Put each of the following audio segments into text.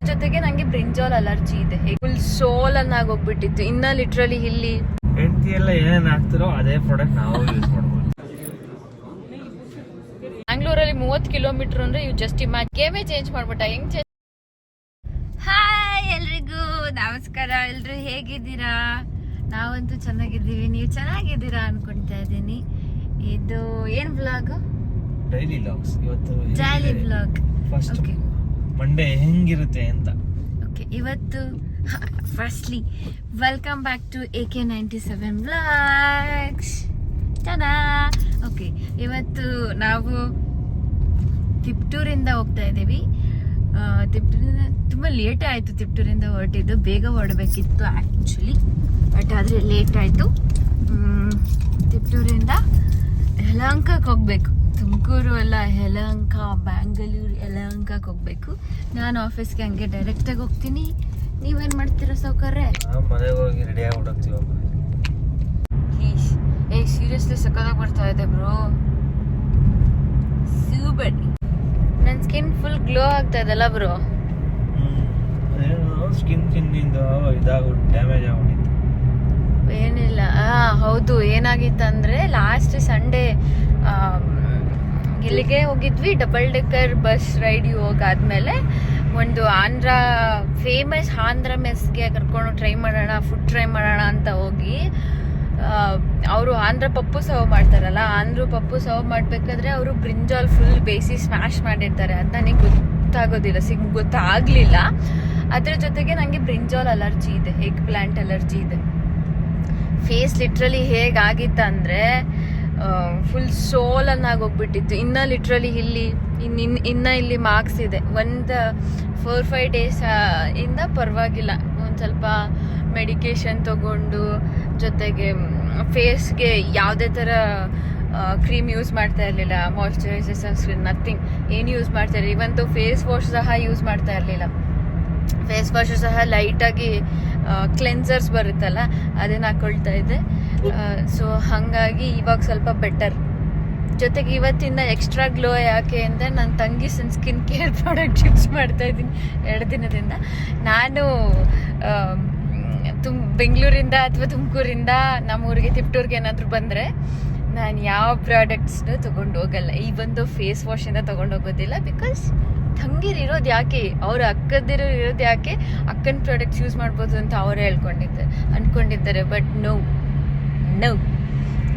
ಜೊತೆಗೆ ನಂಗೆ brinjal allergy ಇದೆ, ಫುಲ್ ಸೋಲ್ ಅನ್ನಾಗಿ ಹೋಗ್ಬಿಟ್ಟಿತ್ತು. ಇನ್ನ ಲಿಟ್ರಲಿ ಇಲ್ಲಿ ಹೆಂಡತಿ ಎಲ್ಲ ಏನೇನ್ ಹಾಕ್ತಿರೋ ಅದೇ ಪ್ರಾಡಕ್ಟ್ ನಾವು ಯೂಸ್ ಮಾಡ್ಬೋದು. ಬ್ಯಾಂಗ್ಳೂರಲ್ಲಿ 30 ಕಿಲೋಮೀಟರ್ ಅಂದ್ರೆ ಇವ್ ಜಸ್ಟ್ ಇಮ್ಯಾಜಿನ್. ಗೇಮೇ ಚೇಂಜ್ ಮಾಡ್ಬಿಟ್ಟ, ಹೆಂಗ್ ಚೇಂಜ್. ಹಾಯ್ ಎಲ್ರಿಗೂ ನಮಸ್ಕಾರ. ಎಲ್ರು ಹೇಗಿದ್ದೀರಾ? ನಾವಂತೂ ಚೆನ್ನಾಗಿದ್ದೀವಿ, ನೀವು ಚೆನ್ನಾಗಿದ್ದೀರಾ ಅನ್ಕೊಂತಾ ಇದ್ದೀನಿ. ಇದು ಏನ್ ವ್ಲಾಗ್? Daily vlogs. ಇವತ್ತು ಡೈಲಿ ವ್ಲಾಗ್. ಫಸ್ಟ್ ಮಂಡೇ ಹೆಂಗಿರುತ್ತೆ ಅಂತ. ಓಕೆ, ಇವತ್ತು firstly welcome back to AK97 vlogs. ಚನಾ. ಓಕೆ, ಇವತ್ತು ನಾವು ತಿಪ್ಟೂರಿಂದ ಹೋಗ್ತಾ ಇದ್ದೀವಿ. ತಿಪ್ಟೂರಿಂದ ತುಂಬ ಲೇಟ್ ಆಯಿತು. ತಿಪ್ಟೂರಿಂದ ಹೊರಟಿದ್ದು, ಬೇಗ ಹೊರಡಬೇಕಿತ್ತು ಆ್ಯಕ್ಚುಲಿ, ಬಟ್ ಆದರೆ ಲೇಟ್ ಆಯಿತು. ತಿಪ್ಟೂರಿಂದ ಯಲಹಂಕಕ್ಕೆ ಹೋಗ್ಬೇಕು. ತುಮಕೂರು ಅಲ್ಲ, ಯಲಹಂಕ, ಬ್ಯಾಂಗ್ಳೂರು, ಯಲಹಂಕಕ್ಕೆ ಹೋಗ್ಬೇಕು. ನಾನು ಆಫೀಸ್ಗೆ ಹಂಗೆ ಡೈರೆಕ್ಟಾಗಿ ಹೋಗ್ತೀನಿ. ನೀವೇನು ಮಾಡ್ತೀರಾ ಸೌಕರ್ಯ? ಮನೆಗೆ ಹೋಗಿ ರೆಡಿ ಆಗ್ಬಿಟ್ಟು ಪ್ಲೀಸ್. ಸೀರಿಯಸ್ಲಿ ಸಕ್ಕತ್ತಾಗಿ ಬರ್ತಾ ಇದೆ ಬ್ರೋ, ಸೂಪರ್. ನನ್ನ ಸ್ಕಿನ್ ಫುಲ್ ಗ್ಲೋ ಆಗ್ತಾ ಇದೆಲ್ಲ ಬ್ರೋ. ಸ್ಕಿನ್ ಇದಾಗ್ಬಿಟ್ಟು ಡ್ಯಾಮೇಜ್ ಆಗ್ಬಿಟ್ಟಿತ್ತು. ಏನಿಲ್ಲ, ಹೌದು. ಏನಾಗಿತ್ತಂದ್ರೆ ಲಾಸ್ಟ್ ಸಂಡೇ ಇಲ್ಲಿಗೆ ಹೋಗಿದ್ವಿ. ಡಬಲ್ ಡೆಕ್ಕರ್ ಬಸ್ ರೈಡ್ ಹೋಗಾದ್ಮೇಲೆ ಒಂದು ಫೇಮಸ್ ಆಂಧ್ರ ಮೆಸ್ಗೆ ಕರ್ಕೊಂಡು ಫುಡ್ ಟ್ರೈ ಮಾಡೋಣ ಅಂತ ಹೋಗಿ, ಅವರು ಆಂಧ್ರ ಪಪ್ಪು ಸರ್ವ್ ಮಾಡ್ತಾರಲ್ಲ, ಆಂಧ್ರ ಪಪ್ಪು ಸರ್ವ್ ಮಾಡಬೇಕಾದ್ರೆ ಅವರು ಬ್ರಿಂಜಾಲ್ ಫುಲ್ ಬೇಯಿಸಿ ಸ್ಮ್ಯಾಶ್ ಮಾಡಿರ್ತಾರೆ. ಅದು ನನಗೆ ಗೊತ್ತಾಗೋದಿಲ್ಲ, ಗೊತ್ತಾಗಲಿಲ್ಲ. ಅದ್ರ ಜೊತೆಗೆ ನನಗೆ ಬ್ರಿಂಜಾಲ್ ಅಲರ್ಜಿ ಇದೆ, ಎಗ್ ಪ್ಲಾಂಟ್ ಅಲರ್ಜಿ ಇದೆ. ಫೇಸ್ ಲಿಟ್ರಲಿ ಹೇಗಾಗಿತ್ತಂದರೆ ಫುಲ್ ಸೋಲ್ ಅನ್ನಾಗಿ ಹೋಗ್ಬಿಟ್ಟಿತ್ತು. ಇನ್ನು ಲಿಟ್ರಲಿ ಇಲ್ಲಿ ಮಾರ್ಕ್ಸ್ ಇದೆ. ಒಂದು 4-5 ಡೇಸ್ ಇಂದ ಪರವಾಗಿಲ್ಲ. ಒಂದು ಸ್ವಲ್ಪ ಮೆಡಿಕೇಶನ್ ತಗೊಂಡು, ಜೊತೆಗೆ ಫೇಸ್ಗೆ ಯಾವುದೇ ಥರ ಕ್ರೀಮ್ ಯೂಸ್ ಮಾಡ್ತಾ ಇರಲಿಲ್ಲ, ಮಾಯ್ಶ್ಚರೈಸರ್, ಸನ್ಸ್ಕ್ರೀನ್, ನಥಿಂಗ್ ಏನು ಯೂಸ್ ಮಾಡ್ತಾ ಇರಲಿಲ್ಲ. ಇವಂತೂ ಫೇಸ್ ವಾಶ್ ಸಹ ಯೂಸ್ ಮಾಡ್ತಾ ಇರಲಿಲ್ಲ. ಫೇಸ್ ವಾಶು ಸಹ ಲೈಟಾಗಿ ಕ್ಲೆನ್ಸರ್ಸ್ ಬರುತ್ತಲ್ಲ, ಅದನ್ನು ಹಾಕ್ಕೊಳ್ತಾ ಇದ್ದೆ. ಸೊ ಹಾಗಾಗಿ ಇವಾಗ ಸ್ವಲ್ಪ ಬೆಟರ್. ಜೊತೆಗೆ ಇವತ್ತಿಂದ ಎಕ್ಸ್ಟ್ರಾ ಗ್ಲೋ ಯಾಕೆ ಅಂದರೆ ನನ್ನ ತಂಗಿ ಸ್ಕಿನ್ ಕೇರ್ ಪ್ರಾಡಕ್ಟ್ ಯೂಸ್ ಮಾಡ್ತಾ ಇದ್ದೀನಿ 2 ದಿನದಿಂದ. ನಾನು ಬೆಂಗಳೂರಿಂದ ಅಥವಾ ತುಮಕೂರಿಂದ ನಮ್ಮೂರಿಗೆ ತಿಪ್ಟೂರಿಗೆ ಏನಾದರೂ ಬಂದರೆ ನಾನು ಯಾವ ಪ್ರಾಡಕ್ಟ್ಸ್ನು ತೊಗೊಂಡು ಹೋಗಲ್ಲ. ಈ ಒಂದು ಫೇಸ್ ವಾಶಿಂದ ತೊಗೊಂಡು ಹೋಗೋದಿಲ್ಲ. ಬಿಕಾಸ್ ತಂಗಿರು ಇರೋದು ಯಾಕೆ, ಅವ್ರ ಅಕ್ಕದಿರೋ ಇರೋದು ಯಾಕೆ, ಅಕ್ಕನ ಪ್ರಾಡಕ್ಟ್ಸ್ ಯೂಸ್ ಮಾಡ್ಬೋದು ಅಂತ ಅವರೇ ಅಂದ್ಕೊಂಡಿದ್ದಾರೆ. ಬಟ್ ನೋ,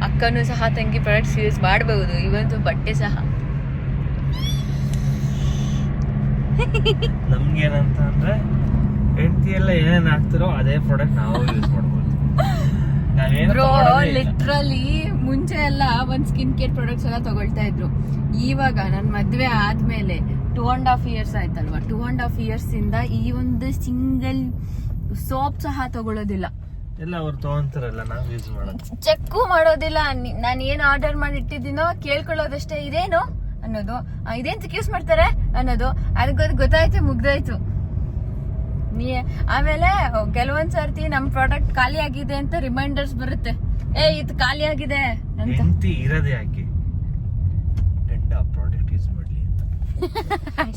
ಅಕ್ಕನೂ ಸಹ ತಂಗಿ ಪ್ರಾಡಕ್ಟ್ಸ್ ಯೂಸ್ ಮಾಡಬಹುದು, ಇವಂತೂ ಬಟ್ಟೆ ಸಹ. ನಮ್ಗೇನಂತ ಅಂದ್ರೆ ಹೆಂಡತಿ ಎಲ್ಲ ಏನೇನ್ ಹಾಕ್ತಿರೋ ಅದೇ ಪ್ರಾಡಕ್ಟ್ ನಾವು ಯೂಸ್ ಮಾಡ್ಬೋದು. ಬ್ರೋ ಲಿಟ್ರಲಿ ಮುಂಚೆ ಎಲ್ಲ ಒಂದು ಸ್ಕಿನ್ ಕೇರ್ ಪ್ರಾಡಕ್ಟ್ಸ್ ಎಲ್ಲ ತಗೊಳ್ತಾ ಇದ್ರು. ಇವಾಗ ನನ್ನ ಮದ್ವೆ ಆದ್ಮೇಲೆ 2.5 years ಆಯ್ತಲ್ವಾ, 2.5 years ಇಂದ ಈ ಒಂದು ಸಿಂಗಲ್ ಸೋಪ್ ಸಹ ತಗೊಳ್ಳೋದಿಲ್ಲ. ಎಲ್ಲ ಅವ್ರು ತಗೊಂತಾರಲ್ಲ, ನಾವು ಯೂಸ್ ಮಾಡೋದು. ಚೆಕ್ಕು ಮಾಡೋದಿಲ್ಲ. ನಾನು ಏನು ಆರ್ಡರ್ ಮಾಡಿ ಇಟ್ಟಿದ್ದೀನೋ ಕೇಳ್ಕೊಳ್ಳೋದಷ್ಟೇ, ಇದೇನು ಅನ್ನೋದು, ಇದೇಂತಕ್ಕೆ ಯೂಸ್ ಮಾಡ್ತಾರೆ ಅನ್ನೋದು, ಅದಕ್ಕೆ ಗೊತ್ತಾಯ್ತು, ಮುಗ್ದಾಯ್ತು. ಆಮೇಲೆ ಕೆಲವೊಂದ್ ಸರ್ತಿ ನಮ್ ಪ್ರಾಡಕ್ಟ್ ಖಾಲಿ ಆಗಿದೆ ಅಂತ ರಿಮೈಂಡರ್ಸ್ ಬರುತ್ತೆ, ಇದು ಖಾಲಿ ಆಗಿದೆ ಅಂತ. ಇರೋದೇ ಯಾಕೆ ಗಂಡ ಪ್ರಾಡಕ್ಟ್ ಯೂಸ್ ಮಾಡ್ಲಿ ಅಂತ.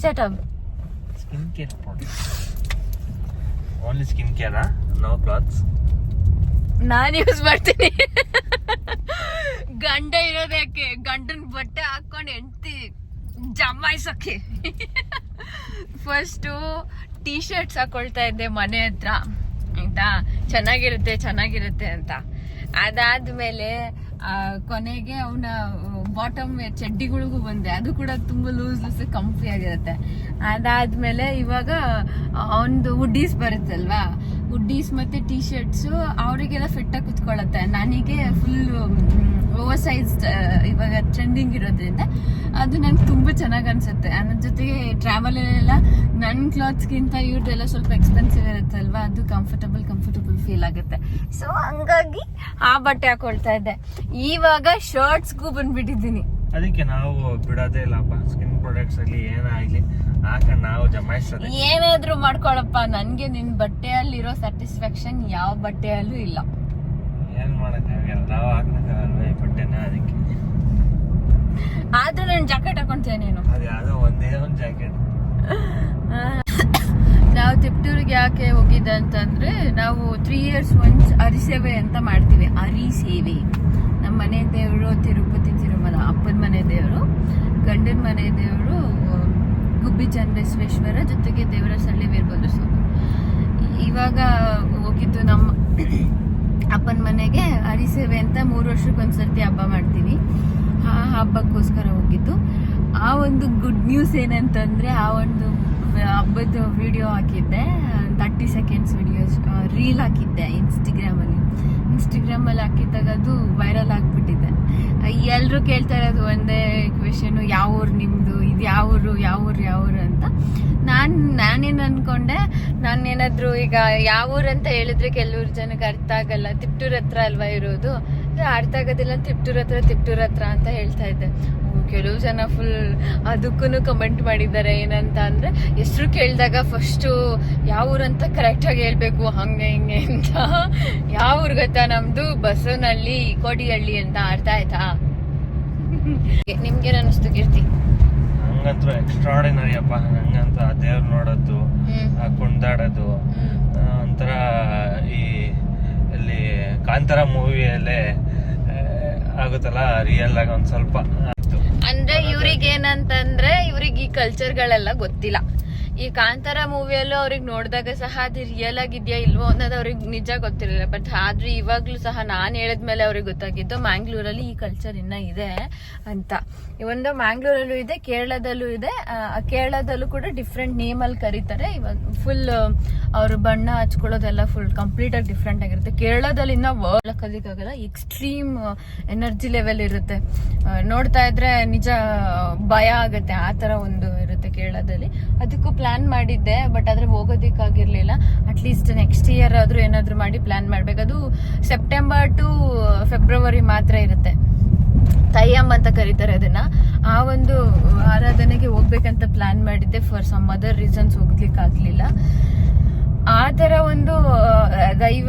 Shut up. Skin care product, only skin care, no clothes. ನಾನು ಯೂಸ್ ಮಾಡ್ತೀನಿ. ಗಂಡ ಇರೋದು ಯಾಕೆ, ಗಂಡನ ಬಟ್ಟೆ ಹಾಕೊಂಡು ಹೆಂಡತಿ ಜಮಾಯಿಸೋಕೆ. ಫಸ್ಟು ಟೀ ಶರ್ಟ್ಸ್ ಹಾಕೊಳ್ತಾ ಇದ್ದೆ ಮನೆ ಹತ್ರ, ಆಯ್ತಾ, ಚೆನ್ನಾಗಿರುತ್ತೆ ಅಂತ. ಅದಾದ್ಮೇಲೆ ಕೊನೆಗೆ ಅವನ ಬಾಟಮ್ ಚಡ್ಡಿಗಳಿಗೂ ಬಂದೆ, ಅದು ಕೂಡ ತುಂಬ ಲೂಸ್ ಕಂಫಿ ಆಗಿರುತ್ತೆ. ಅದಾದ್ಮೇಲೆ ಇವಾಗ ಒಂದು ಹುಡ್ಡೀಸ್ ಬರುತ್ತಲ್ವಾ, ಹುಡ್ಡೀಸ್ ಮತ್ತೆ ಟೀ ಶರ್ಟ್ಸು ಅವರಿಗೆಲ್ಲ ಫಿಟ್ಟಾಗಿ ಕುತ್ಕೊಳ್ಳುತ್ತೆ. ನನಗೆ ಫುಲ್ ಓವರ್ ಸೈಜ್ ಇವಾಗ ಟ್ರೆಂಡಿಂಗ್ ಇರೋದ್ರಿಂದ ಅದು ನಂಗೆ ತುಂಬ ಚೆನ್ನಾಗಿ ಅನ್ಸುತ್ತೆ. ಅದ್ರ ಜೊತೆಗೆ ಟ್ರಾವೆಲೆಲ್ಲ ನನ್ನ ಕ್ಲಾತ್ಸ್ಗಿಂತ ಇವ್ರದ್ದೆಲ್ಲ ಸ್ವಲ್ಪ ಎಕ್ಸ್ಪೆನ್ಸಿವ್ ಇರುತ್ತಲ್ವಾ, ಅದು ಕಂಫರ್ಟಬಲ್ ಫೀಲ್ ಆಗುತ್ತೆ. ಸೊ ಹಂಗಾಗಿ ಆ ಬಟ್ಟೆ ಹಾಕೊಳ್ತಾ ಇದ್ದೆ. ಇವಾಗ ಶರ್ಟ್ಸ್ಗೂ ಬಂದ್ಬಿಟ್ಟಿದ್ದೀನಿ. ಅದಕ್ಕೆ ನಾವು ಬಿಡೋದೇ ಇಲ್ಲಪ್ಪ, ಸ್ಕಿನ್ ಪ್ರಾಡಕ್ಟ್ಸ್ ಆಗಲಿ ಏನಾಗ್ಲಿ ಹಾಕೊಂಡು ನಾವು ಜಮಾಯಿಸೋದು. ಏನಾದ್ರೂ ಮಾಡ್ಕೊಳಪ್ಪ, ನನ್ಗೆ ನಿನ್ ಬಟ್ಟೆಯಲ್ಲಿರೋ ಸ್ಯಾಟಿಸ್ಫ್ಯಾಕ್ಷನ್ ಯಾವ ಬಟ್ಟೆಯಲ್ಲೂ ಇಲ್ಲ. ಏನ್ ಮಾಡಕ್ಕಾಗಲ್ಲ, ನಾವು ಹಾಕಕ್ಕಾಗಲ್ವ ಈ ಬಟ್ಟೆನ. ಅದಕ್ಕೆ ಆದ್ರೂ ನಾನು ಜಾಕೆಟ್ ಹಾಕೊಂತೇನೆ. ನೀನು ಅದು ಯಾವುದೋ ಒಂದೇ ಒಂದು ಜಾಕೆಟ್. ಯಾಕೆ ಹೋಗಿದ್ದೆ ಅಂತಂದ್ರೆ, ನಾವು 3 years once ಅರಿಸೇವೆ ಅಂತ ಮಾಡ್ತೀವಿ. ಅರಿಸೇವೆ ನಮ್ಮ ಮನೆ ದೇವರು ತಿರುಪತಿ ತಿರುಮಲ, ಅಪ್ಪನ ಮನೆ ದೇವರು, ಗಂಡನ ಮನೆ ದೇವರು ಗುಬ್ಬಿ ಚನ್ನಬಸವೇಶ್ವರ, ಜೊತೆಗೆ ದೇವರಸಳ್ಳಿ ವೀರಭದ್ರ ಸ್ವಾಮಿ. ಇವಾಗ ಹೋಗಿದ್ದು ನಮ್ಮ ಅಪ್ಪನ ಮನೆಗೆ ಅರಿಸೇವೆ ಅಂತ 3 ವರ್ಷಕ್ಕೊಂದ್ಸರ್ತಿ ಹಬ್ಬ ಮಾಡ್ತೀವಿ. ಆ ಹಬ್ಬಕ್ಕೋಸ್ಕರ ಹೋಗಿದ್ದು. ಆ ಒಂದು ಗುಡ್ ನ್ಯೂಸ್ ಏನಂತಂದ್ರೆ, ಆ ಒಂದು ಹಬ್ಬದ ವಿಡಿಯೋ ಹಾಕಿದ್ದೆ, 30 seconds ವಿಡಿಯೋಸ್ ರೀಲ್ ಹಾಕಿದ್ದೆ ಇನ್ಸ್ಟಾಗ್ರಾಮಲ್ಲಿ ಹಾಕಿದ್ದಾಗ ಅದು ವೈರಲ್ ಆಗ್ಬಿಟ್ಟಿದೆ. ಎಲ್ಲರೂ ಕೇಳ್ತಾ ಇರೋದು ಒಂದೇ ಕ್ವೆಶನ್, ಯಾವ ಊರು ನಿಮ್ಮದು, ಇದು ಯಾವ ಊರು ಅಂತ. ನಾನೇನು ಅಂದ್ಕೊಂಡೆ, ನಾನೇನಾದರೂ ಈಗ ಯಾವ ಊರು ಅಂತ ಹೇಳಿದ್ರೆ ಕೆಲವ್ರು ಜನಕ್ಕೆ ಅರ್ಥ ಆಗಲ್ಲ. ತಿಪ್ಟೂರ್ ಹತ್ರ ಅಲ್ವಾ ಇರೋದು, ಅರ್ಥ ಆಗೋದಿಲ್ಲ. ತಿಪ್ಟೂರ್ ಹತ್ರ ಅಂತ ಹೇಳ್ತಾ ಇದ್ದೆ. ಕೆಲವು ಜನ ಫುಲ್ ಅದಕ್ಕೂ ಕಮೆಂಟ್ ಮಾಡಿದ್ದಾರೆ. ಏನಂತ ಅಂದ್ರೆ, ಹೆಸರು ಕೇಳಿದಾಗ ಫಸ್ಟು ಯಾವ ಊರಂತ ಕರೆಕ್ಟಾಗಿ ಹೇಳ್ಬೇಕು, ಹಂಗೆ ಹಿಂಗೆ ಅಂತ. ಯಾವ ಊರು ಗೊತ್ತಾ ನಮ್ದು? ಬಸವನಹಳ್ಳಿ ಕೋಡಿಹಳ್ಳಿ ಅಂತ. ಅರ್ಥ ಆಯ್ತಾ? ನಿಮ್ಗೇನು ಅನ್ನಿಸ್ತು ಕೀರ್ತಿ? ನಂಗಂತೂ ಎಕ್ಸ್ಟ್ರಾರ್ಡಿನರಿ ಅಪ್ಪ. ನಂಗಂತೂ ಆ ದೇವ್ರು ನೋಡೋದು, ಆ ಕುಣಿದಾಡೋದು ಒಂಥರ ಈ ಇಲ್ಲಿ ಕಾಂತಾರ ಮೂವಿಯಲ್ಲೇ ಆಗುತ್ತಲ್ಲ, ರಿಯಲ್ ಆಗಿ ಒಂದ್ ಸ್ವಲ್ಪ. ಅಂದ್ರೆ ಇವ್ರಿಗೆ ಏನಂತಂದ್ರೆ, ಇವ್ರಿಗೆ ಈ ಕಲ್ಚರ್ಗಳೆಲ್ಲ ಗೊತ್ತಿಲ್ಲ. ಈ ಕಾಂತಾರ ಮೂವಿಯಲ್ಲೂ ಅವ್ರಿಗೆ ನೋಡಿದಾಗ ಸಹ ಅದು ರಿಯಲ್ ಆಗಿದ್ಯಾ ಇಲ್ವೋ ಅನ್ನೋದು ಅವ್ರಿಗೆ ನಿಜ ಗೊತ್ತಿರಲಿಲ್ಲ. ಬಟ್ ಆದ್ರೆ ಇವಾಗ್ಲೂ ಸಹ ನಾನು ಹೇಳಿದ್ಮೇಲೆ ಅವ್ರಿಗೆ ಗೊತ್ತಾಗಿದ್ದು, ಮ್ಯಾಂಗ್ಳೂರಲ್ಲಿ ಈ ಕಲ್ಚರ್ ಇನ್ನ ಇದೆ ಅಂತ. ಒಂದು ಮ್ಯಾಂಗ್ಳೂರಲ್ಲೂ ಇದೆ, ಕೇರಳದಲ್ಲೂ ಇದೆ. ಕೇರಳದಲ್ಲೂ ಕೂಡ ಡಿಫ್ರೆಂಟ್ ನೇಮಲ್ಲಿ ಕರೀತಾರೆ. ಇವಾಗ ಫುಲ್ ಅವರು ಬಣ್ಣ ಹಚ್ಕೊಳ್ಳೋದೆಲ್ಲ ಫುಲ್ ಕಂಪ್ಲೀಟ್ ಆಗಿ ಡಿಫ್ರೆಂಟ್ ಆಗಿರುತ್ತೆ. ಕೇರಳದಲ್ಲಿ ಇನ್ನ ವರ್ಲ್ಡ್ ಕಲಿಯಕ್ಕಾಗಲ್ಲ, ಎಕ್ಸ್ಟ್ರೀಮ್ ಎನರ್ಜಿ ಲೆವೆಲ್ ಇರುತ್ತೆ. ನೋಡ್ತಾ ಇದ್ರೆ ನಿಜ ಭಯ ಆಗುತ್ತೆ, ಆ ತರ ಒಂದು ಇರುತ್ತೆ ಕೇರಳದಲ್ಲಿ. ಅದಕ್ಕೂ ಪ್ಲಾನ್ ಮಾಡಿದ್ದೆ, ಬಟ್ ಆದ್ರೆ ಹೋಗೋದಿಕ್ಕಾಗಿರ್ಲಿಲ್ಲ. ಅಟ್ಲೀಸ್ಟ್ ನೆಕ್ಸ್ಟ್ ಇಯರ್ ಆದ್ರೂ ಏನಾದ್ರು ಮಾಡಿ ಪ್ಲಾನ್ ಮಾಡ್ಬೇಕು. ಅದು ಸೆಪ್ಟೆಂಬರ್ ಟು ಫೆಬ್ರವರಿ ಮಾತ್ರ ಇರುತ್ತೆ. ತೈಯಮ್ ಅಂತ ಕರೀತಾರೆ ಅದನ್ನ. ಆ ಒಂದು ಆರಾಧನೆಗೆ ಹೋಗ್ಬೇಕಂತ ಪ್ಲಾನ್ ಮಾಡಿದ್ದೆ. ಫಾರ್ ಸಮ್ ಅದರ್ ರೀಸನ್ಸ್ ಹೋಗ್ಲಿಕ್ಕಾಗ್ಲಿಲ್ಲ. ಆ ತರ ಒಂದು ದೈವ,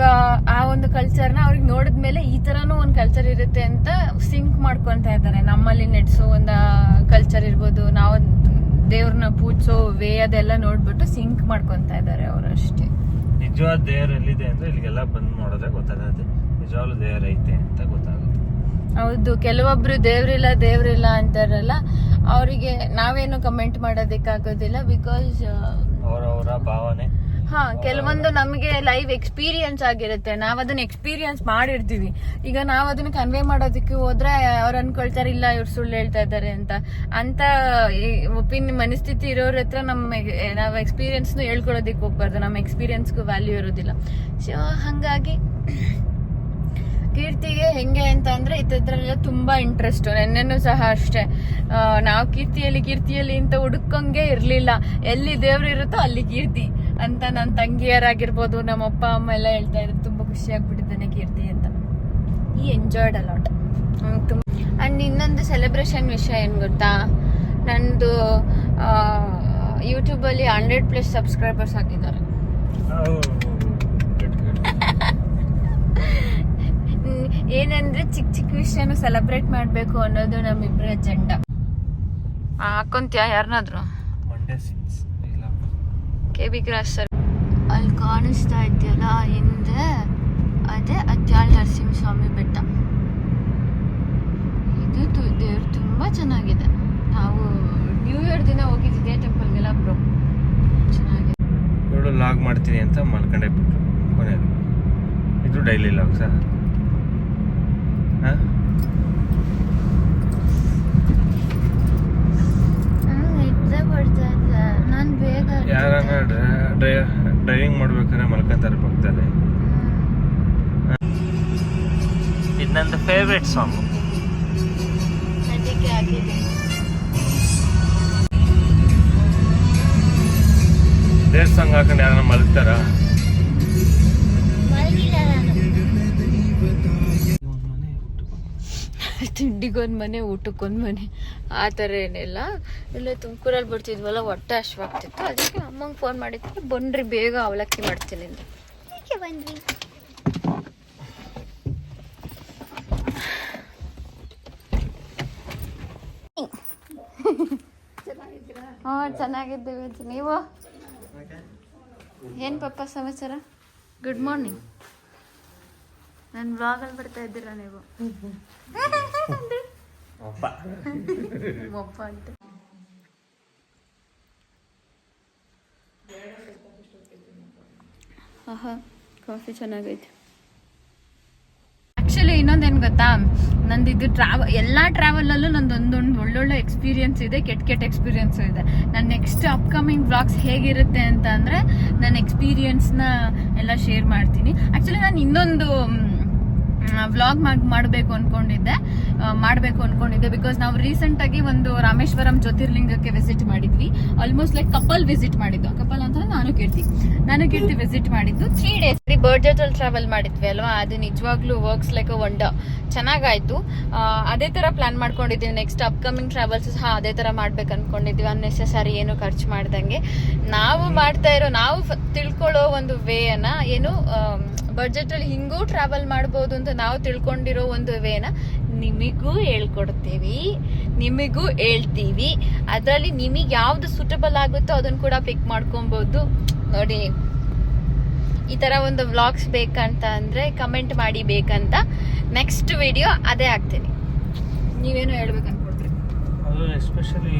ಆ ಒಂದು ಕಲ್ಚರ್ನ ಅವ್ರಿಗೆ ನೋಡಿದ್ಮೇಲೆ ಈ ತರನೂ ಒಂದು ಕಲ್ಚರ್ ಇರುತ್ತೆ ಅಂತ ಸಿಂಕ್ ಮಾಡ್ಕೊಂತ ಇದ್ದಾರೆ. ನಮ್ಮಲ್ಲಿ ನಡೆಸೋ ಒಂದು ಕಲ್ಚರ್ ಇರ್ಬೋದು, ನಾವು ದೇವ್ರನ್ನ ಪೂಜಿಸೋ ವೇ ಅದೆಲ್ಲ ನೋಡ್ಬಿಟ್ಟು ಸಿಂಕ್ ಮಾಡ್ಕೊಂತ ಇದ್ದಾರೆ ಅವರು ಅಷ್ಟೇ. ನಿಜವಾದ ದೇವ್ರ ಎಲ್ಲಿದೆ ಅಂದ್ರೆ ಇಲ್ಲಿಗೆಲ್ಲ ಬಂದು ನೋಡಿದ್ರೆ ಗೊತ್ತಾಗುತ್ತೆ ನಿಜವಾಗ್ಲೂ ದೇವ್ರ ಐತೆ ಅಂತ ಗೊತ್ತಾಗುತ್ತೆ. ಹೌದು, ಕೆಲವೊಬ್ರು ದೇವ್ರಿಲ್ಲ ಅಂತಾರಲ್ಲ, ಅವರಿಗೆ ನಾವೇನು ಕಮೆಂಟ್ ಮಾಡೋದಕ್ಕಾಗೋದಿಲ್ಲ. ಬಿಕಾಸ್ ಅವರವರ ಭಾವನೆ. ಕೆಲವೊಂದು ನಮಗೆ ಲೈವ್ ಎಕ್ಸ್ಪೀರಿಯನ್ಸ್ ಆಗಿರುತ್ತೆ. ನಾವ್ ಅದನ್ನ ಎಕ್ಸ್ಪೀರಿಯನ್ಸ್ ಮಾಡಿರ್ತೀವಿ. ಈಗ ನಾವ್ ಅದನ್ನ ಕನ್ವೆ ಮಾಡೋದಕ್ಕೆ ಹೋದ್ರೆ ಅವ್ರು ಅನ್ಕೊಳ್ತಾರೆ, ಇಲ್ಲ ಇವ್ರು ಸುಳ್ಳು ಹೇಳ್ತಾ ಇದ್ದಾರೆ ಅಂತ ಮನಸ್ಥಿತಿ ಇರೋರ ಹತ್ರ ನಾವ್ ಎಕ್ಸ್ಪೀರಿಯನ್ಸ್ ಹೇಳ್ಕೊಳೋದಿಕ್ ಹೋಗ್ಬಾರ್ದು. ನಮ್ಮ ಎಕ್ಸ್ಪೀರಿಯನ್ಸ್ಗೂ ವ್ಯಾಲ್ಯೂ ಇರೋದಿಲ್ಲ. ಸೊ ಹಂಗಾಗಿ ಕೀರ್ತಿಗೆ ಹೆಂಗೆ ಅಂತ ಅಂದ್ರೆ ಇದ್ರಲ್ಲೆಲ್ಲ ತುಂಬಾ ಇಂಟ್ರೆಸ್ಟ್. ನೆನ್ನೆನೂ ಸಹ ಅಷ್ಟೇ, ನಾವು ಕೀರ್ತಿಯಲ್ಲಿ ಅಂತ ಹುಡುಕಂಗೆ ಇರ್ಲಿಲ್ಲ. ಎಲ್ಲಿ ದೇವ್ರು ಇರುತ್ತೋ ಅಲ್ಲಿ ಕೀರ್ತಿ ಅಂತ ನನ್ನ ತಂಗಿಯರಾಗಿರ್ಬೋದು, ನಮ್ಮ ಅಪ್ಪ ಅಮ್ಮ ಎಲ್ಲ ಹೇಳ್ತಾ ಇದ್ರು. ತುಂಬಾ ಖುಷಿ ಆಗ್ಬಿಟ್ಟಿದ್ದಾನೆ ಕೀರ್ತಿ ಅಂತ. ಈ ಎಂಜಾಯ್ಡ್ ಅಲಾಟ್. ಅಂಡ್ ಇನ್ನೊಂದು ಸೆಲೆಬ್ರೇಷನ್ ವಿಷಯ ಏನ್ ಗೊತ್ತಾ, ನಂದು ಯೂಟ್ಯೂಬಲ್ಲಿ 100+ ಸಬ್ಸ್ಕ್ರೈಬರ್ಸ್ ಆಗಿದ್ದಾರೆ. ಏನಂದ್ರೆ ಚಿಕ್ಕ ವಿಷಯನೂ ಸೆಲೆಬ್ರೇಟ್ ಮಾಡ್ಬೇಕು ಅನ್ನೋದು ನಮ್ಮಿಬ್ಬರ ಅಜೆಂಡಾ. ಹಾಕೊಂತ್ಯಾ ಯಾರನ್ನಾದ್ರು? KB ಕ್ರಾಸ್ ಸರ್ ಅಲ್ಲಿ ಕಾಣಿಸ್ತಾ ಇದೆಯಲ್ಲ ಹಿಂದೆ, ಅದೇ ಅತ್ಯಾಳ್ ನರಸಿಂಹಸ್ವಾಮಿ ಬೆಟ್ಟ. ಇದು ದೇವ್ರು ತುಂಬಾ ಚೆನ್ನಾಗಿದೆ. ನಾವು ನ್ಯೂ ಇಯರ್ ದಿನ ಹೋಗಿದ್ದೆ ಟೆಂಪಲ್ಗೆಲ್ಲ. ಬ್ರೋ ಚೆನ್ನಾಗಿದೆ. ಇವಳು ಲಾಗ್ ಮಾಡ್ತೀನಿ ಅಂತ ಮಲ್ಕೊಂಡೇ ಬಿಟ್ರು ಕೊನೆಯಲ್ಲಿ. ಇದು ಡೈಲಿ ಲಾಗ್ ಸರ್. ನಾನು ಬೇಗ ಯಾರನ್ನ ಡ್ರೈವಿಂಗ್ ಮಾಡ್ಬೇಕಾದ್ರೆ ಮಲ್ಕೊಂತಾರೆ ಪಕ್ಕದಲ್ಲಿ. ಇದು ನಂದು ಫೇವ್ರೆಟ್ ಸಾಂಗ್. ಅದಕ್ಕೆ ಆಗಿದೆ. ದೇವ್ರ ಸಾಂಗ್ ಹಾಕೊಂಡು ಯಾರನ್ನ ಮಲಗ್ತಾರ? ತಿಂಡಿಗೊಂದು ಮನೆ, ಊಟಕ್ಕೊಂದು ಮನೆ, ಆ ಥರ ಏನಿಲ್ಲ. ಇಲ್ಲೇ ತುಮಕೂರಲ್ಲಿ ಬರ್ತಿದ್ವಲ್ಲ, ಹೊಟ್ಟೆ ಹಶ್ವಾಗ್ತಿತ್ತು. ಅದಕ್ಕೆ ಅಮ್ಮಂಗೆ ಫೋನ್ ಮಾಡಿದ್ರೆ, ಬನ್ರಿ ಬೇಗ ಅವಲಕ್ಕಿ ಮಾಡ್ತೀನಿ ಅಂತ. ಅದಕ್ಕೆ ಬಂದ್ವಿ. ಚೆನ್ನಾಗಿದ್ದೀವಿ. ನೀವು ಏನು ಪಪ್ಪ ಸಮಾಚಾರ? Good morning. ನನ್ನ ಬ್ಲಾಗಲ್ಲಿ ಬರ್ತಾ ಇದ್ದೀರಾ ನೀವು? ಒಪ್ಪ ಅಂತ ಆಹಾ, ಕಾಫಿ ಚೆನ್ನಾಗೈತೆ. ಆ್ಯಕ್ಚುಲಿ ಇನ್ನೊಂದೇನು ಗೊತ್ತಾ, ನಂದು ಇದು ಎಲ್ಲ ಟ್ರಾವೆಲಲ್ಲೂ ನಂದೊಂದು ಒಳ್ಳೊಳ್ಳೆ ಎಕ್ಸ್ಪೀರಿಯನ್ಸ್ ಇದೆ, ಕೆಟ್ಟ ಎಕ್ಸ್ಪೀರಿಯನ್ಸು ಇದೆ. ನನ್ನ ನೆಕ್ಸ್ಟ್ ಅಪ್ಕಮಿಂಗ್ ವ್ಲಾಗ್ಸ್ ಹೇಗಿರುತ್ತೆ ಅಂತ ಅಂದರೆ ನನ್ನ ಎಕ್ಸ್ಪೀರಿಯನ್ಸ್ನ ಎಲ್ಲ ಶೇರ್ ಮಾಡ್ತೀನಿ. ಆ್ಯಕ್ಚುಲಿ ನಾನು ಇನ್ನೊಂದು ವ್ಲಾಗ್ ಮಾಡಬೇಕು ಅನ್ಕೊಂಡಿದ್ದೆ ಬಿಕಾಸ್ ನಾವು ರೀಸೆಂಟಾಗಿ ಒಂದು ರಾಮೇಶ್ವರಂ ಜ್ಯೋತಿರ್ಲಿಂಗಕ್ಕೆ ವಿಸಿಟ್ ಮಾಡಿದ್ವಿ. ಆಲ್ಮೋಸ್ಟ್ ಲೈಕ್ ಕಪಲ್ ವಿಸಿಟ್ ಮಾಡಿದ್ದು. ಕಪಲ್ ಅಂತಂದ್ರೆ ನಾನು ಕೀರ್ತಿ ವಿಸಿಟ್ ಮಾಡಿದ್ದು 3 days. ಬಡ್ಜೆಟ್ ಅಲ್ಲಿ ಟ್ರಾವೆಲ್ ಮಾಡಿದ್ವಿ ಅಲ್ವಾ, ಅದು ನಿಜವಾಗ್ಲೂ ವರ್ಕ್ಸ್ ಲೈಕ್ ಅ ವಂಡರ್. ಚೆನ್ನಾಗಾಯ್ತು. ಅದೇ ತರ ಪ್ಲಾನ್ ಮಾಡ್ಕೊಂಡಿದ್ದೀವಿ. ನೆಕ್ಸ್ಟ್ ಅಪ್ಕಮಿಂಗ್ ಟ್ರಾವೆಲ್ಸ್ ಸಹ ಅದೇ ತರ ಮಾಡ್ಬೇಕು ಅನ್ಕೊಂಡಿದ್ವಿ. ಅನ್ನೆಸೆಸರಿ ಏನು ಖರ್ಚು ಮಾಡ್ದಂಗೆ ನಾವು ತಿಳ್ಕೊಳ್ಳೋ ಒಂದು ವೇನ ಏನು ಬಡ್ಜೆಟ್ ಅಲ್ಲಿ ಹಿಂಗೂ ಟ್ರಾವೆಲ್ ಮಾಡ್ಬೋದು ಅಂತ ನಾವು ತಿಳ್ಕೊಂಡಿರೋ ಒಂದು ವೇನ ನಿಮಗೂ ಹೇಳ್ಕೊಡ್ತೀವಿ, ನಿಮಗೂ ಹೇಳ್ತೀವಿ. ಅದರಲ್ಲಿ ನಿಮಗೆ ಯಾವ್ದು ಸೂಟಬಲ್ ಆಗುತ್ತೋ ಅದನ್ನ ಕೂಡ ಪಿಕ್ ಮಾಡ್ಕೊಬಹುದು. ನೋಡಿ, ಈ ತರ ಒಂದು ವ್ಲಾಗ್ಸ್ ಬೇಕಂತ ಅಂದ್ರೆ ಕಮೆಂಟ್ ಮಾಡಿ ಬೇಕಂತ. ನೆಕ್ಸ್ಟ್ ವಿಡಿಯೋ ಅದೇ ಹಾಕ್ತೀನಿ. ನೀವೇನು ಹೇಳ್ಬೇಕು ಅನ್ಕೊಳ್ತೀರಿ? ಅದು ಎಸ್ಪೆಷಲಿ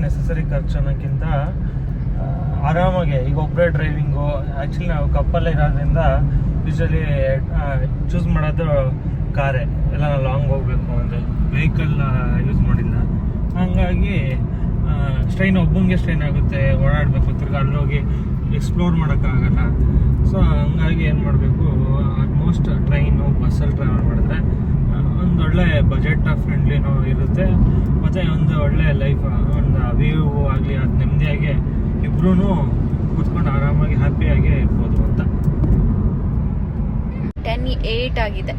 ನೆಸೆಸರಿ ಖರ್ಚು ಅನ್ನೋಕ್ಕಿಂತ ಆರಾಮಾಗಿ ಈಗ ಒಬ್ಬರೇ ಡ್ರೈವಿಂಗು. ಆ್ಯಕ್ಚುಲಿ ನಾವು ಕಪ್ಪಲ್ಲೇ ಇರೋದ್ರಿಂದ ಯೂಶಲಿ ಚೂಸ್ ಮಾಡೋದು ಕಾರೇ. ಎಲ್ಲ ನಾವು ಲಾಂಗ್ ಹೋಗ್ಬೇಕು ಅಂದರೆ ವೆಹಿಕಲ್ ಯೂಸ್ ಮಾಡಿಲ್ಲ. ಹಾಗಾಗಿ ಒಬ್ಬನಿಗೆ ಸ್ಟ್ರೈನ್ ಆಗುತ್ತೆ, ಓಡಾಡಬೇಕು, ತಿರ್ಗಿ ಅಲ್ಲೋಗಿ ಎಕ್ಸ್ಪ್ಲೋರ್ ಮಾಡೋಕ್ಕಾಗಲ್ಲ. ಸೊ ಹಂಗಾಗಿ ಏನು ಮಾಡಬೇಕು, ಆಲ್ಮೋಸ್ಟ್ ಟ್ರೈನು ಬಸ್ಸಲ್ಲಿ ಟ್ರಾವೆಲ್ ಮಾಡಿದ್ರೆ ಒಂದೊಳ್ಳೆ ಬಜೆಟ್ ಫ್ರೆಂಡ್ಲಿನೂ ಇರುತ್ತೆ, ಮತ್ತು ಒಂದು ಒಳ್ಳೆ ಲೈಫ್, ಒಂದು ವ್ಯೂ ಆಗಲಿ ಅದು ನೆಮ್ಮದಿಯಾಗಿ ಇಬ್ರೂ ಕೂತ್ಕೊಂಡು ಆರಾಮಾಗಿ ಹ್ಯಾಪಿಯಾಗಿ ಇರ್ಬೋದು ಅಂತ. 10:08 ಆಗಿದೆ.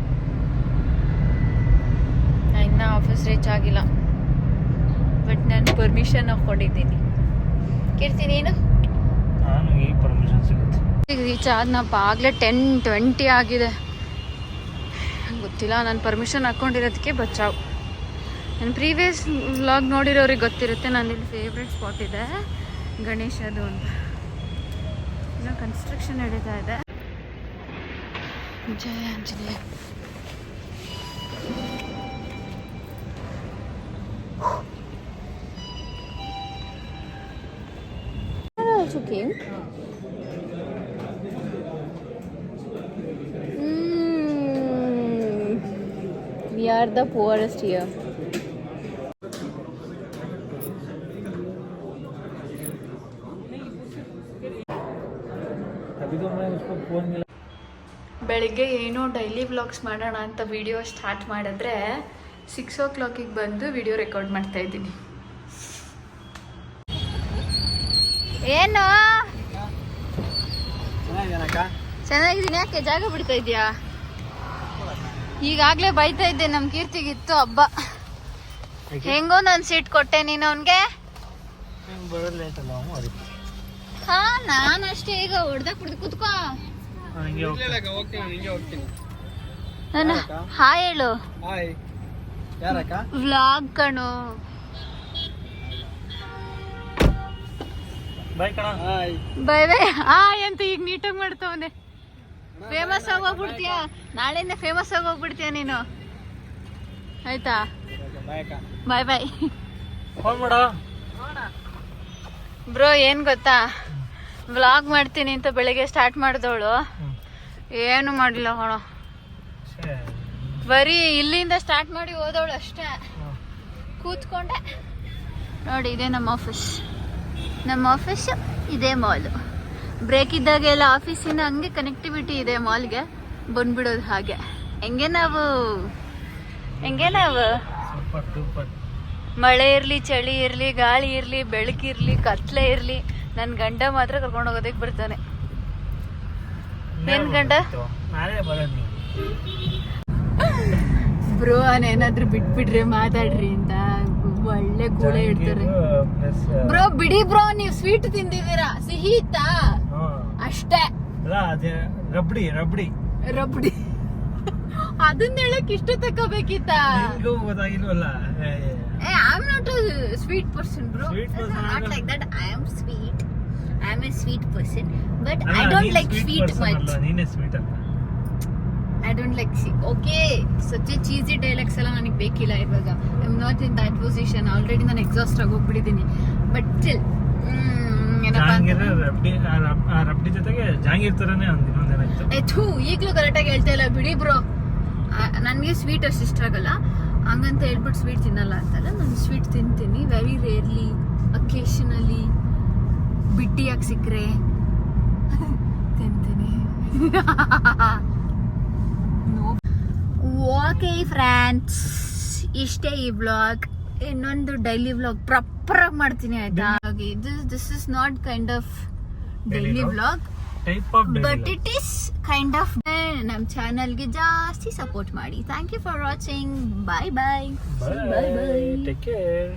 ಇನ್ನ ಆಫೀಸ್ ರೀಚ್ ಆಗಿಲ್ಲ, ಬಟ್ ನಾನು ಪರ್ಮಿಷನ್ ಹಾಕೊಂಡಿದ್ದೀನಿ. ಕೀರ್ತಿ ನೀನು? ನಾನು ಈ ಪರ್ಮಿಷನ್ ಸಿಗುತ್ತೆ. ಈಗ ರೀಚ್ ಆದ್ನಪ್ಪ, ಆಗಲೇ 10:20 ಆಗಿದೆ. ಗೊತ್ತಿಲ್ಲ, ನಾನು ಪರ್ಮಿಷನ್ ಹಾಕ್ಕೊಂಡಿರೋದಕ್ಕೆ ಬಚಾವ್. ನನ್ನ ಪ್ರೀವಿಯಸ್ ವ್ಲಾಗ್ ನೋಡಿರೋರಿಗೆ ಗೊತ್ತಿರುತ್ತೆ. ನನ್ನಿಲ್ಲಿ ಫೇವ್ರೆಟ್ ಸ್ಪಾಟ್ ಇದೆ ಗಣೇಶದು ಅಂತ. ಇನ್ನೂ ಕನ್ಸ್ಟ್ರಕ್ಷನ್ ನಡೀತಾ ಇದೆ. ಜಯ Anjaneya. Came. We are the poorest here. ಬೆಳಿಗ್ಗೆ ಏನೋ ಡೈಲಿ ವ್ಲಾಗ್ಸ್ ಮಾಡೋಣ ಅಂತ ವಿಡಿಯೋ ಸ್ಟಾರ್ಟ್ ಮಾಡಿದ್ರೆ 6 o'clock ಬಂದು ವಿಡಿಯೋ ರೆಕಾರ್ಡ್ ಮಾಡ್ತಾ ಇದ್ದೀನಿ. ಏನು ಚೆನ್ನಾಗಿದ್ದೀನಿ. ಯಾಕೆ ಜಾಗ ಬಿಡ್ತಾ ಇದೀಯಾ? ಈಗಾಗ್ಲೇ ಬೈತಾ ಇದ್ದೆ, ನಮ್ ಕೀರ್ತಿಗಿತ್ತು ಹಬ್ಬ. ಹೆಂಗೋ ನಾನು ಸೀಟ್ ಕೊಟ್ಟೆ, ನೀನು ಅವನ್ಗೆ. ಹಾ, ನಾನು ಅಷ್ಟೇ. ಈಗ ಹೊಡ್ದ ಕುಡ್ದು ಕೂತ್ಕೋ. ನಾನು ಹಾಯ್ ಹೇಳು. ವ್ಲಾಗ್ ಕಣು. Bye bye. ಹಾಯ್ ಅಂತ ಈಗ ನೀಟಾಗಿ ಮಾಡ್ತಾವನೆ. ಫೇಮಸ್ ಆಗಿ ಹೋಗ್ಬಿಡ್ತೀಯ, ನಾಳೆಯಿಂದ ಫೇಮಸ್ ಆಗಿ ಹೋಗ್ಬಿಡ್ತೀಯ ನೀನು, ಆಯ್ತಾ? ಬಾಯ್ ಬಾಯ್. ಬ್ರೋ, ಏನ್ ಗೊತ್ತಾ, ವ್ಲಾಗ್ ಮಾಡ್ತೀನಿ ಅಂತ ಬೆಳಿಗ್ಗೆ ಸ್ಟಾರ್ಟ್ ಮಾಡಿದವಳು ಏನು ಮಾಡಿಲ್ಲ ಕಣ. ಬರೀ ಇಲ್ಲಿಂದ ಸ್ಟಾರ್ಟ್ ಮಾಡಿ ಹೋದವಳು ಅಷ್ಟೇ. ಕೂತ್ಕೊಂಡೆ. ನೋಡಿ, ಇದೇ ನಮ್ಮ ಆಫೀಸ್, ಇದೇ ಮಾಲ್. ಬ್ರೇಕ್ ಇದ್ದಾಗೆಲ್ಲ ಆಫೀಸಿನ ಹಂಗೆ ಕನೆಕ್ಟಿವಿಟಿ ಇದೆ ಮಾಲ್ಗೆ, ಬಂದ್ಬಿಡೋದು ಹಾಗೆ. ಹೆಂಗೆ ನಾವು ಮಳೆ ಇರ್ಲಿ, ಚಳಿ ಇರ್ಲಿ, ಗಾಳಿ ಇರ್ಲಿ, ಬೆಳಕಿರ್ಲಿ, ಕತ್ಲೆ ಇರ್ಲಿ, ನನ್ನ ಗಂಡ ಮಾತ್ರ ಕರ್ಕೊಂಡು ಹೋಗೋದಕ್ಕೆ ಬರ್ತಾನೆ. ಏನ್ ಗಂಡ ಬ್ರೋ, ಏನಾದ್ರು ಬಿಟ್ಬಿಡ್ರಿ, ಮಾತಾಡ್ರಿ ಅಂತ ಒಳ್ಳೆ ಕೂಡ ಇಡ್ತಾರೆ. ಬ್ರೋ ಬಿಡಿ ಬ್ರೋ, ನೀವು ಸ್ವೀಟ್ ತಿಂದಿದ್ದೀರಾ, ಸಿಹಿ ಇತ್ತಾ ಅಷ್ಟೇ. ರಬ್ಡಿ ಅದನ್ನ ಹೇಳಕ್ ಇಷ್ಟ ತಕೋಬೇಕಿತ್ತ? I am not a sweet person bro. Not like that. I am sweet. I am a sweet person but I don't like sweet much. ನೀನೇ ಸ್ವೀಟ್ ಅಲ್ಲ. I don't like okay such a cheesy dialogues ಎಲ್ಲ ನನಗೆ ಬೇಕಿಲ್ಲ ಇವಾಗ. I am not in that position. Already ನಾನು exhaust ಆಗಿ ಹೋಗ್ಬಿಟ್ಟಿದ್ದೀನಿ. But still rabdi ಜೊತೆಗೆ ಜಾಂಗೀರ್ ತರನೇ ಥೂ ಈಗಲೂ ಕರೆಕ್ಟಾಗಿ ಹೇಳ್ತಾ ಇಲ್ಲ ಬಿಡಿ ಬ್ರೋ. ನನಗೆ ಸ್ವೀಟ್ ಅಷ್ಟು ಇಷ್ಟ ಆಗಲ್ಲ, ಹಂಗಂತ ಹೇಳ್ಬಿಟ್ಟು ಸ್ವೀಟ್ ತಿನ್ನಲ್ಲ ಅಂತಲ್ಲ. ನಾನು ಸ್ವೀಟ್ ತಿಂತೀನಿ ವೆರಿ ರೇರ್ಲಿ, ಅಕೇಶನಲಿ, ಬಿಟ್ಟಿಯಾಗಿ ಸಿಕ್ಕರೆ ತಿಂತೀನಿ. ಓಕೆ ಫ್ರೆಂಡ್ಸ್, ಇಷ್ಟೇ ಈ ವ್ಲಾಗ್. ಇನ್ನೊಂದು ಡೈಲಿ ವ್ಲಾಗ್ ಪ್ರಾಪರ್ ಆಗಿ ಮಾಡ್ತೀನಿ ಆಯ್ತಾ. This is not kind of daily vlog but it is kind of. ನಮ್ಮ ಚಾನಲ್ಗೆ ಜಾಸ್ತಿ ಸಪೋರ್ಟ್ ಮಾಡಿ. Thank you for watching. Bye bye. Take care.